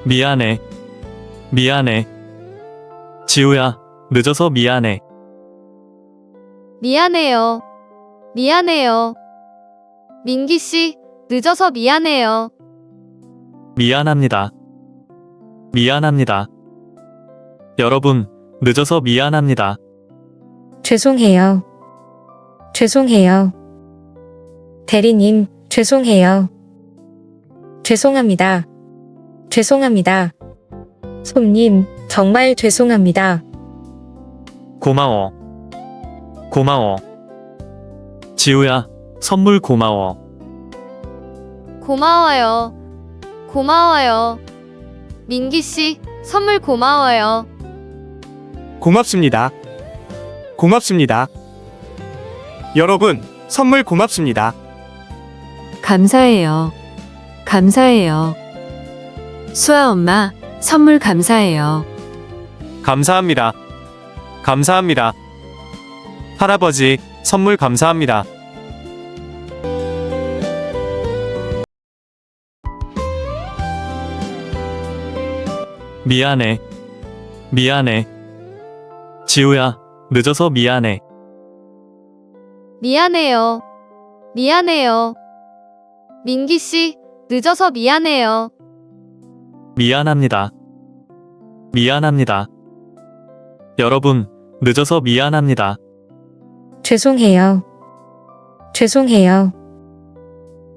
미안해. 미안해. 지우야, 늦어서 미안해. 미안해요. 미안해요. 민기 씨, 늦어서 미안해요. 미안합니다. 미안합니다. 여러분, 늦어서 미안합니다. 죄송해요. 죄송해요. 대리님, 죄송해요. 죄송합니다. 죄송합니다. 손님, 정말 죄송합니다. 고마워. 고마워. 지우야, 선물 고마워. 고마워요. 고마워요. 민기 씨, 선물 고마워요. 고맙습니다. 고맙습니다. 여러분, 선물 고맙습니다. 감사해요. 감사해요. 수아 엄마, 선물 감사해요. 감사합니다. 감사합니다. 할아버지, 선물 감사합니다. 미안해. 미안해. 지우야, 늦어서 미안해. 미안해요. 미안해요. 민기 씨, 늦어서 미안해요. 미안합니다. 미안합니다. 여러분, 늦어서 미안합니다. 죄송해요. 죄송해요.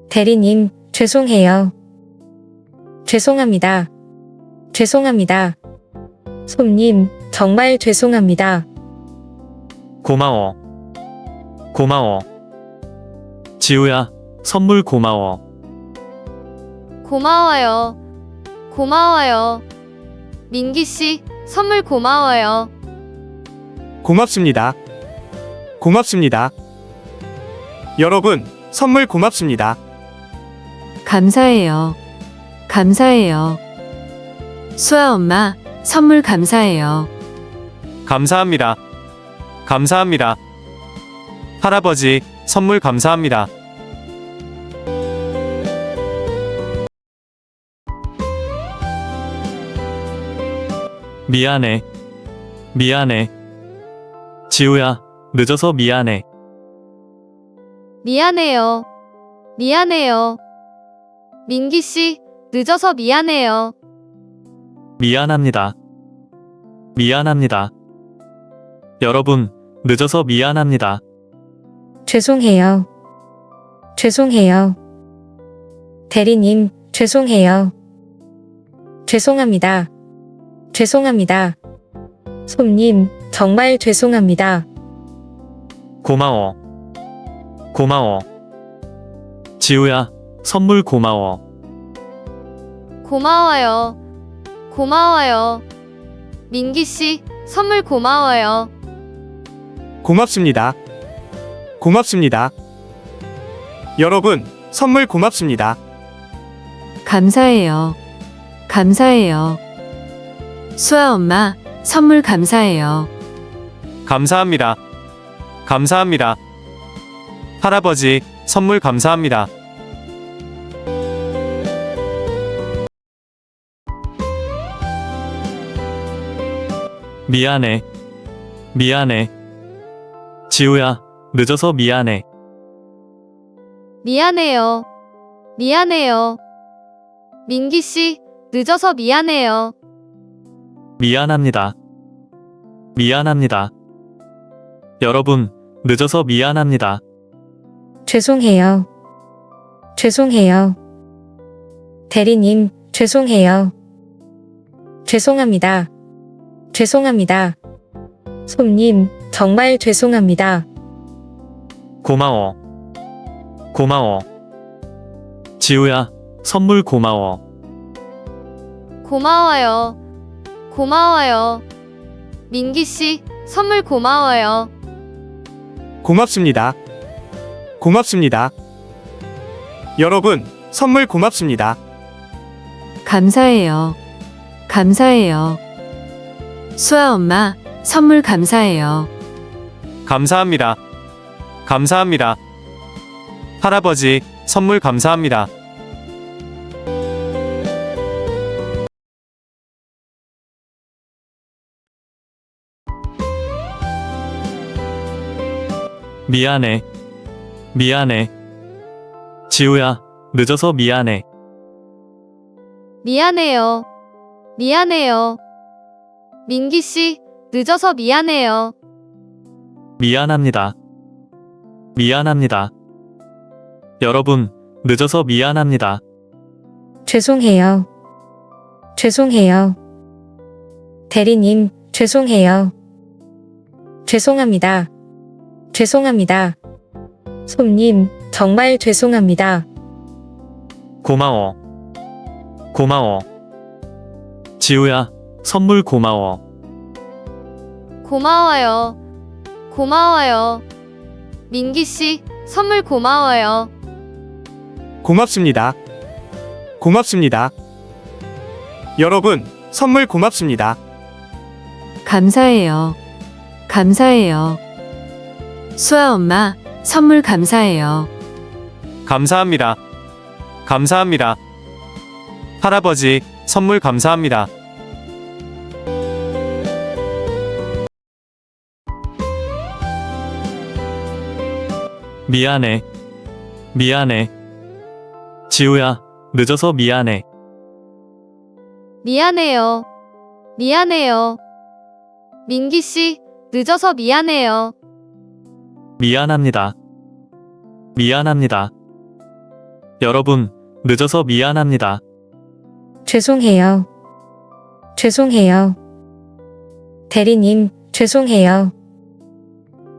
대리님, 죄송해요. 죄송합니다. 죄송합니다. 손님, 정말 죄송합니다. 고마워. 고마워. 지우야, 선물 고마워. 고마워요. 고마워요. 민기 씨, 선물 고마워요. 고맙습니다. 고맙습니다. 여러분, 선물 고맙습니다. 감사해요. 감사해요. 수아 엄마, 선물 감사해요. 감사합니다. 감사합니다. 할아버지, 선물 감사합니다. 미안해. 미안해. 지우야, 늦어서 미안해. 미안해요. 미안해요. 민기 씨, 늦어서 미안해요. 미안합니다. 미안합니다. 여러분, 늦어서 미안합니다. 죄송해요. 죄송해요. 대리님, 죄송해요. 죄송합니다. 죄송합니다. 손님, 정말 죄송합니다. 고마워. 고마워. 지우야, 선물 고마워. 고마워요. 고마워요. 민기 씨, 선물 고마워요. 고맙습니다. 고맙습니다. 여러분, 선물 고맙습니다. 감사해요. 감사해요. 수아 엄마, 선물 감사해요. 감사합니다. 감사합니다. 할아버지, 선물 감사합니다. 미안해. 미안해. 지우야, 늦어서 미안해. 미안해요. 미안해요. 민기 씨, 늦어서 미안해요. 미안합니다. 미안합니다. 여러분, 늦어서 미안합니다. 죄송해요. 죄송해요. 대리님, 죄송해요. 죄송합니다. 죄송합니다. 손님, 정말 죄송합니다. 고마워. 고마워. 지우야, 선물 고마워. 고마워요. 고마워요. 민기 씨, 선물 고마워요. 고맙습니다. 고맙습니다. 여러분, 선물 고맙습니다. 감사해요. 감사해요. 수아 엄마, 선물 감사해요. 감사합니다. 감사합니다. 할아버지, 선물 감사합니다. 미안해. 미안해. 지우야, 늦어서 미안해. 미안해요. 미안해요. 민기 씨, 늦어서 미안해요. 미안합니다. 미안합니다. 여러분, 늦어서 미안합니다. 죄송해요. 죄송해요. 대리님, 죄송해요. 죄송합니다. 죄송합니다. 손님, 정말 죄송합니다. 고마워. 고마워. 지우야, 선물 고마워. 고마워요. 고마워요. 민기 씨, 선물 고마워요. 고맙습니다. 고맙습니다. 여러분, 선물 고맙습니다. 감사해요. 감사해요. 수아 엄마, 선물 감사해요. 감사합니다. 감사합니다. 할아버지, 선물 감사합니다. 미안해. 미안해. 지우야, 늦어서 미안해. 미안해요. 미안해요. 민기 씨, 늦어서 미안해요. 미안합니다. 미안합니다. 여러분, 늦어서 미안합니다. 죄송해요. 죄송해요. 대리님, 죄송해요.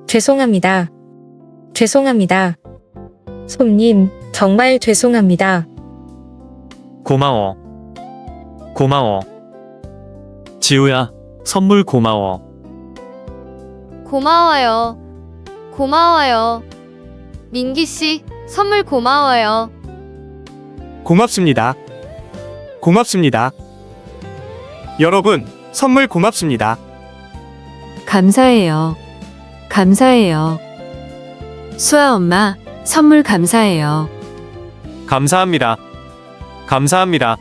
죄송합니다. 죄송합니다. 손님, 정말 죄송합니다. 고마워. 고마워. 지우야, 선물 고마워. 고마워요. 고마워요. 민기 씨, 선물 고마워요. 고맙습니다. 고맙습니다. 여러분, 선물 고맙습니다. 감사해요. 감사해요. 수아 엄마, 선물 감사해요. 감사합니다. 감사합니다.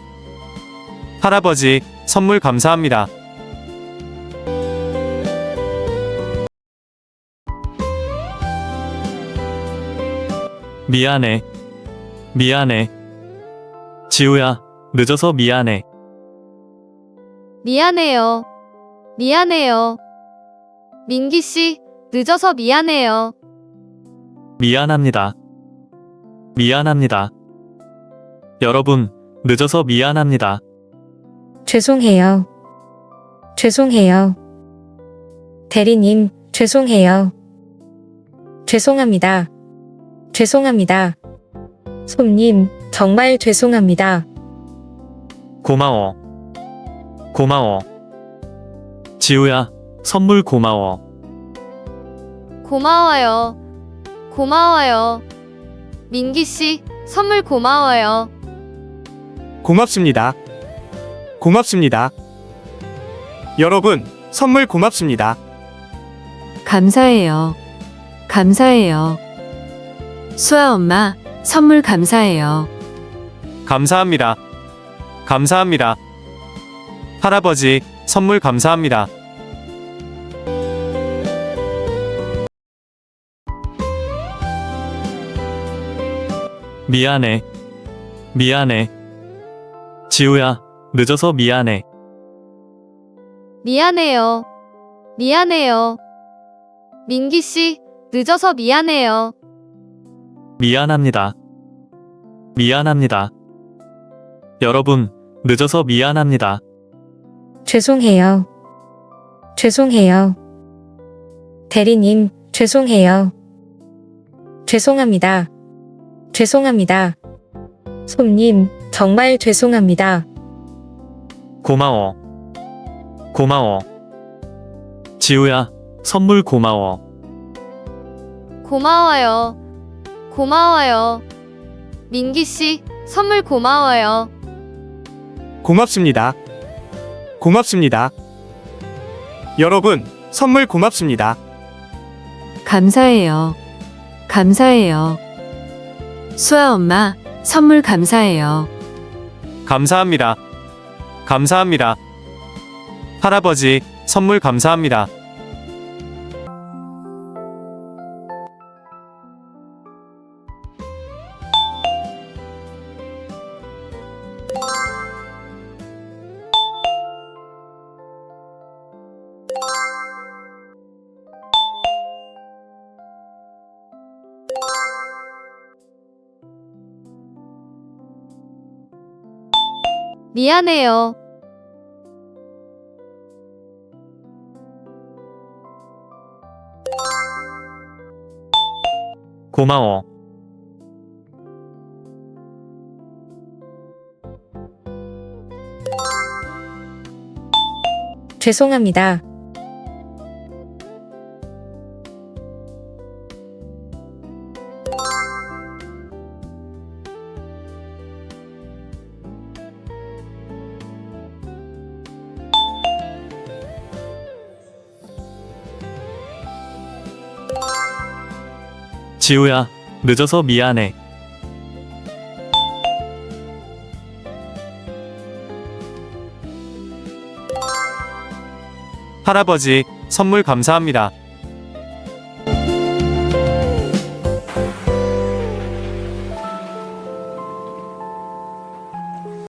할아버지, 선물 감사합니다. 미안해. 미안해. 지우야, 늦어서 미안해. 미안해요. 미안해요. 민기 씨, 늦어서 미안해요. 미안합니다. 미안합니다. 여러분, 늦어서 미안합니다. 죄송해요. 죄송해요. 대리님, 죄송해요. 죄송합니다. 죄송합니다. 손님, 정말 죄송합니다. 고마워. 고마워. 지우야, 선물 고마워. 고마워요. 고마워요. 민기 씨, 선물 고마워요. 고맙습니다. 고맙습니다. 여러분, 선물 고맙습니다. 감사해요. 감사해요. 수아 엄마, 선물 감사해요. 감사합니다. 감사합니다. 할아버지, 선물 감사합니다. 미안해. 미안해. 지우야, 늦어서 미안해. 미안해요. 미안해요. 민기 씨, 늦어서 미안해요. 미안합니다. 미안합니다. 여러분, 늦어서 미안합니다. 죄송해요. 죄송해요. 대리님, 죄송해요. 죄송합니다. 죄송합니다. 손님, 정말 죄송합니다. 고마워. 고마워. 지우야, 선물 고마워. 고마워요. 고마워요. 민기 씨, 선물 고마워요. 고맙습니다. 고맙습니다. 여러분, 선물 고맙습니다. 감사해요. 감사해요. 수아 엄마, 선물 감사해요. 감사합니다. 감사합니다. 할아버지, 선물 감사합니다. 미안해요. 고마워. 죄송합니다. 지우야, 늦어서 미안해. 할아버지, 선물 감사합니다.